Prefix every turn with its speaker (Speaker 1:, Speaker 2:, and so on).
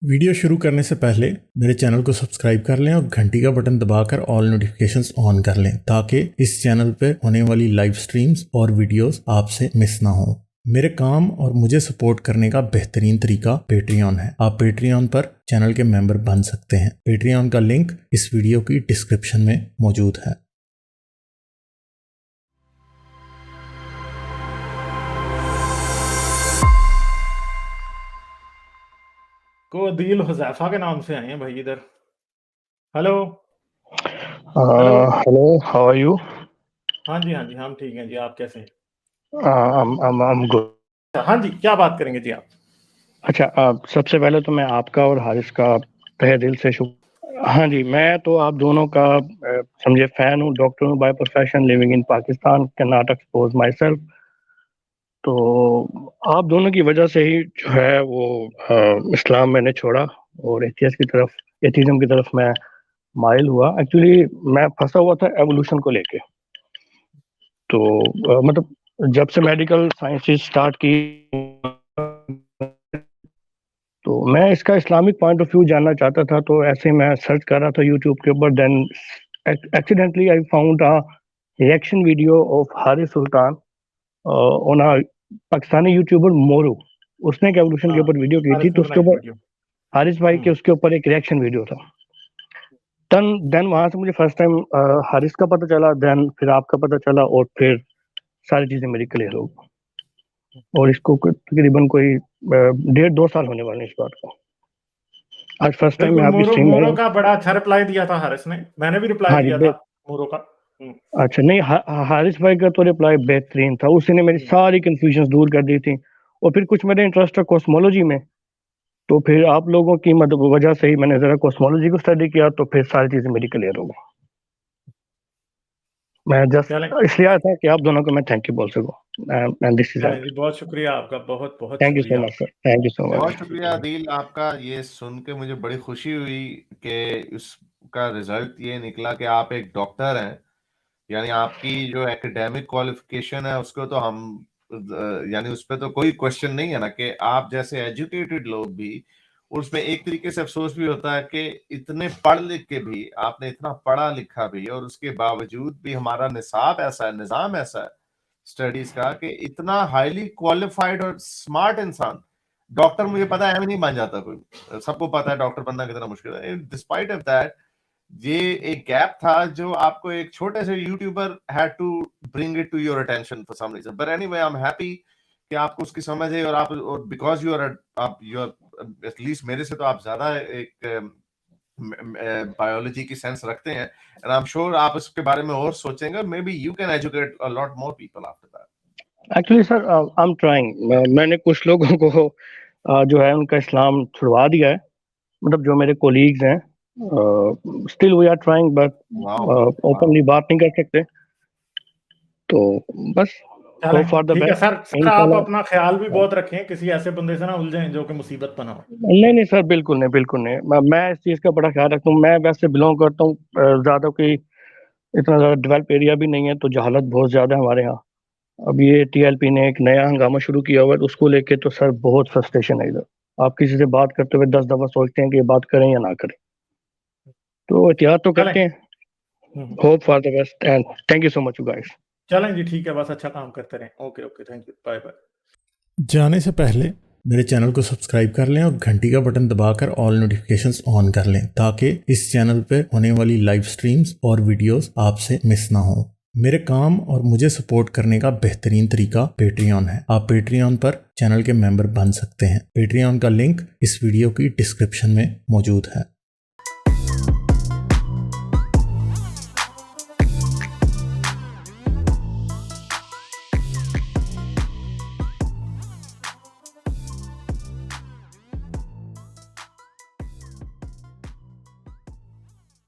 Speaker 1: Video शुरू करने से पहले मेरे चैनल को सब्सक्राइब कर लें और घंटी का बटन दबाकर ऑल नोटिफिकेशंस ऑन कर लें ताकि इस चैनल पर होने वाली लाइव स्ट्रीम्स और वीडियोस आपसे मिस ना हो। मेरे काम और मुझे सपोर्ट करने का बेहतरीन तरीका पेट्रियन है। आप पेट्रियन पर चैनल के मेंबर बन सकते हैं। पेट्रियन का लिंक इस वीडियो की डिस्क्रिप्शन में मौजूद है।
Speaker 2: को दिल हुज़ैफा के नाम से आए हैं भाई इधर। Hello
Speaker 3: hello, how are you?
Speaker 2: हाँ जी हम ठीक हैं जी, आप कैसे हैं?
Speaker 3: I'm good.
Speaker 2: हाँ जी, क्या बात करेंगे जी आप?
Speaker 3: अच्छा, सबसे पहले तो मैं आपका और हारिस का तहे दिल से हाँ जी, मैं तो आप दोनों का समझे फैन हूँ, डॉक्टर हूँ by profession, living in Pakistan, cannot expose my self. तो आप दोनों की वजह से ही जो है वो इस्लाम मैंने छोड़ा और एथिज्म की तरफ मैं माइल हुआ। एक्चुअली मैं फंसा हुआ था एवोल्यूशन को लेके। तो मतलब जब से मेडिकल साइंसेस स्टार्ट की तो मैं इसका इस्लामिक पॉइंट ऑफ व्यू जानना चाहता था। तो ऐसे मैं सर्च कर रहा था यूट्यूब के ऊपर, then accidentally I found a reaction video of Haris Sultan on a Pakistani YouTuber Moru. उसने एक एवोल्यूशन के ऊपर वीडियो की थी, तो उसके ऊपर हारिस भाई के उसके ऊपर एक रिएक्शन वीडियो था। देन वहां से मुझे फर्स्ट टाइम हारिस का पता चला, देन फिर आपका पता चला और फिर सारी चीजें मेरी क्लियर हो गई। और इसको तकरीबन कोई 1.5-2 साल होने वाले इस बात को। आज फर्स्ट टाइम मैं आपकी स्ट्रीम
Speaker 2: मोरो का बड़ा अच्छा रिप्लाई दिया था हारिस ने, मैंने भी रिप्लाई दिया था मोरो का।
Speaker 3: अच्छा, नहीं, हारिस भाई का तो रिप्लाई बेहतरीन था। उसने मेरी सारी कंफ्यूजन दूर कर दी थी। और फिर कुछ मेरा इंटरेस्ट है कॉस्मोलॉजी में, तो फिर आप लोगों की मतलब वजह से ही मैंने जरा कॉस्मोलॉजी को स्टडी किया, तो फिर सारी चीजें मेरी क्लियर हो गई। मैं जस्ट इसलिए आया था कि आप दोनों को मैं थैंक यू बोल सकूं। And this is it.
Speaker 2: बहुत शुक्रिया आपका, बहुत
Speaker 3: thank you so much sir, thank you so much.
Speaker 4: बहुत शुक्रिया दिल आपका। ये सुन के मुझे बड़ी खुशी हुई कि उसका रिजल्ट ये निकला कि आप एक डॉक्टर हैं। यानी आपकी जो एकेडमिक क्वालिफिकेशन है उसको तो हम यानी उस पर तो कोई क्वेश्चन नहीं है ना, कि आप जैसे एजुकेटेड लोग भी, उसमें एक तरीके से अफसोस भी होता है कि इतने पढ़ लिख के भी, आपने इतना पढ़ा लिखा भी और उसके बावजूद भी हमारा निसाब ऐसा है, निजाम ऐसा है स्टडीज का कि इतना हाईली क्वालिफाइड और स्मार्ट इंसान डॉक्टर, मुझे पता है नहीं बन जाता कोई, सबको पता है डॉक्टर बनना कितना मुश्किल है। डिस्पाइट ऑफ दैट ये एक गैप था जो आपको एक छोटे से YouTuber had to bring it to your attention for some reason. But anyway I am happy कि आपको उसकी समझ है और आप बिकॉज यू आर एटलीस्ट मेरे से तो आप ज्यादा एक बायोलॉजी की सेंस रखते हैं, एंड आई एम श्योर आप इसके बारे में और सोचेंगे, may be you can educate a lot more people after that.
Speaker 3: Actually sir I am trying. मैंने कुछ लोगों को जो है उनका इस्लाम छुड़वा दिया है, मतलब जो मेरे कोलीग्स हैं। Still we are trying, but openly बात नहीं कर सकते। तो बस hope for the best.
Speaker 2: Sir आप अपना ख्याल भी बहुत रखें, किसी ऐसे बंदे से ना उलझें जो कि मुसीबत बना हो।
Speaker 3: नहीं सर, बिल्कुल नहीं। मैं इस चीज़ का बड़ा ख्याल रखता हूँ। मैं वैसे बिलोंग करता हूँ ज़्यादा कोई इतना ज़्यादा डेवलप एरिया भी नहीं है, तो जहालत बहुत ज़्यादा है हमारे यहाँ। अब ये टीएलपी ने एक नया हंगामा शुरू किया हुआ है, तो उसको लेके तो सर बहुत फ्रस्ट्रेशन है इधर। आप किसी से बात करते हुए 10 दफा सोचते हैं कि ये बात करें या ना करें, तो एहतियात तो करते हैं। Hope for the best and thank you so much you guys.
Speaker 2: चलें जी, ठीक है, बस अच्छा काम करते रहें। Okay thank you, bye bye.
Speaker 1: जाने से पहले मेरे चैनल को सब्सक्राइब कर लें और घंटी का बटन दबाकर ऑल नोटिफिकेशंस ऑन कर लें ताकि इस चैनल पर होने वाली लाइव स्ट्रीम्स और वीडियोस आपसे मिस ना हो। मेरे काम और मुझे सपोर्ट करने का बेहतरीन तरीका पेट्रियन है। आप पेट्रियन पर चैनल के मेंबर बन सकते हैं। पेट्रियन का लिंक इस वीडियो की डिस्क्रिप्शन में मौजूद है।